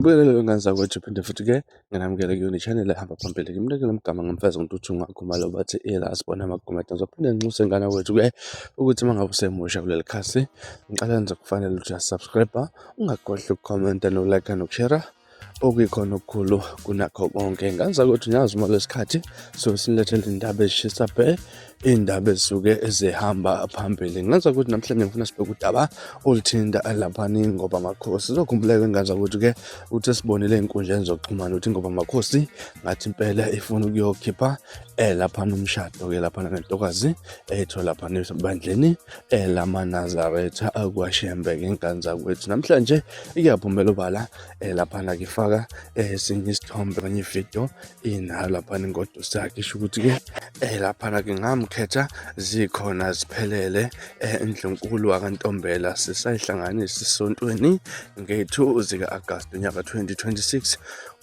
Bukelele ngani zakwethu phinde futhi-ke nginamukele kuyona i-channel ehamba phambili ngimnikele umgama ngimfeza ngintuthu ngakhumalo bathi ila sibona amakomedi ngizophinde nginxuse ngane wethu-ke ukuthi uma ngabe usemusha kuleli khasi ngiqala nje kufanele ukuthi uyasubscribe ungakhohlwa ukukhomenta no-like nokushare okuyikhona okukhulu kunakho konke ngani zakwethu nyazi uma lesikhathi so sinilethele indaba ezishisa iy'ndaba ezisuke ezihamba phambili ngenza ukuthi namhlanje ngifuna sibheke udaba oluthinta laphani ngoba amakhosi sizokhumbuleka ngane zakwethu-ke ukuthi sibonile ey'nkundleni zokuxhumana ukuthi ngoba amakhosi ngathi impela ifuna ukuyokhipha laphana umshado-ke laphana nentokazi etho laphana ebandleni lamanazaretha akwashembe-ke ingane zakwethu namhlanje iyaphumela ubala laphana kifaka esinye isithombe kanye ividiyo inalo laphana ingodo sakhe isho ukuthi-ke laphana-ke ngamkhetha zikhona ziphelele indlunkulu wakantombela sisayihlanganisa esontweni nge-2 zika-Agasti unyaka 2026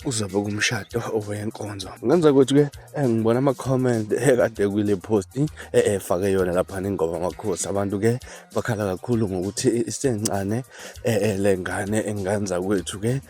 kuzobe kumshado owenkonzo ngenza kwethu-ke ngibona ama-comment ekade kule posti efake yona laphana ingoba amakhosi abantu-ke bakhala kakhulu ngokuthi isencane le ngane enganza kwethu-ke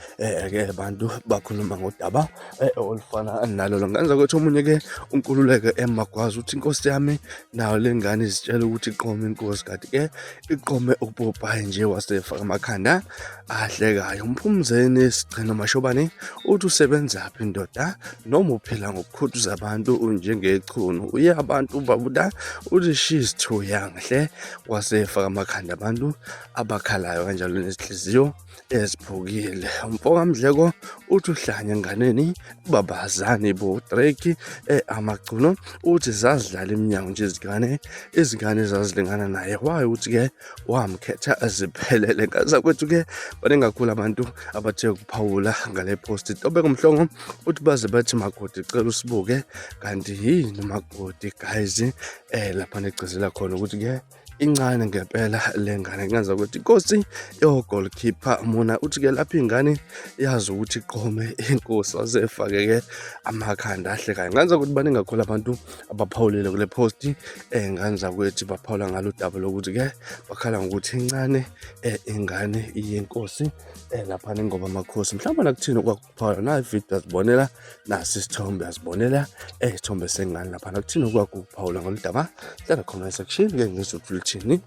ke abantu bakhuluma ngodaba olufana nalolo ngenza kwethu omunye-ke unkululeke emagwazi ukuthi inkosi yami nayo le ngane izitshela ukuthi iqome inkosi kanti-ke iqome upopayi nje wasefaka amakhanda ahlekayo umphumzeni sigcina mashobane uthi usebenzaphi indoda noma uphila ngokukhuthuza abantu njengechunu uye abantu babuda uthi she's too young hle wasefaka amakhanda abantu abakhalayo kanjalo nezinhliziyo eziphukile umfokamdleko uthi uhlanya enganeni babazani bo Drake amaculo uthi zazidlala iminyango nje izingane zazilingana naye wayo ukuthi-ke wamkhetha aziphelele ngaza kwethu-ke baningi kakhulu abantu abathe ukuphawula ngale post Tobeka Mhlongo uthi baze bathi makoti cela usibuke kanti yini makoti guys lapha negcizela khona ukuthi-ke incane ngempela le ngane ngenza ukuthi inkosi yo-goalkeeper muna uthi-ke lapho ingane yazi ukuthi iqome inkosi wazefake-ke amakhanda ahlekayo ngenza ukuthi baningi kakhulu abantu abaphawulile kule post ngenza kwethu baphawula ngalo daba lokuthi-ke bakhala ngokuthi incane ingane yenkosi laphana ngoba amakhosi mhlawumbe nakuthini okwakuphawula nayo ividiyo yazibonela nasi isithombe yazibonela isithombe sengane laphana kuthini okwakuphawula ngalo daba hlala khona section-ke ngizothini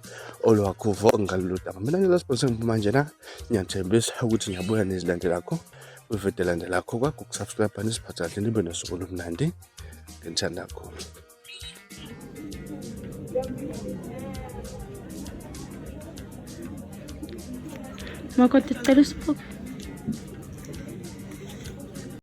olwakhuvo ngalolu daba mina ngizasibonisa manje na ngiyathembisa ukuthi ngiyabuya nezilandelakho kwividiyo elandelakho kwakukusubscribe nisiphatha kahle nibe nosuku olumnandi ngithanda kakhulu makoti cela usibuke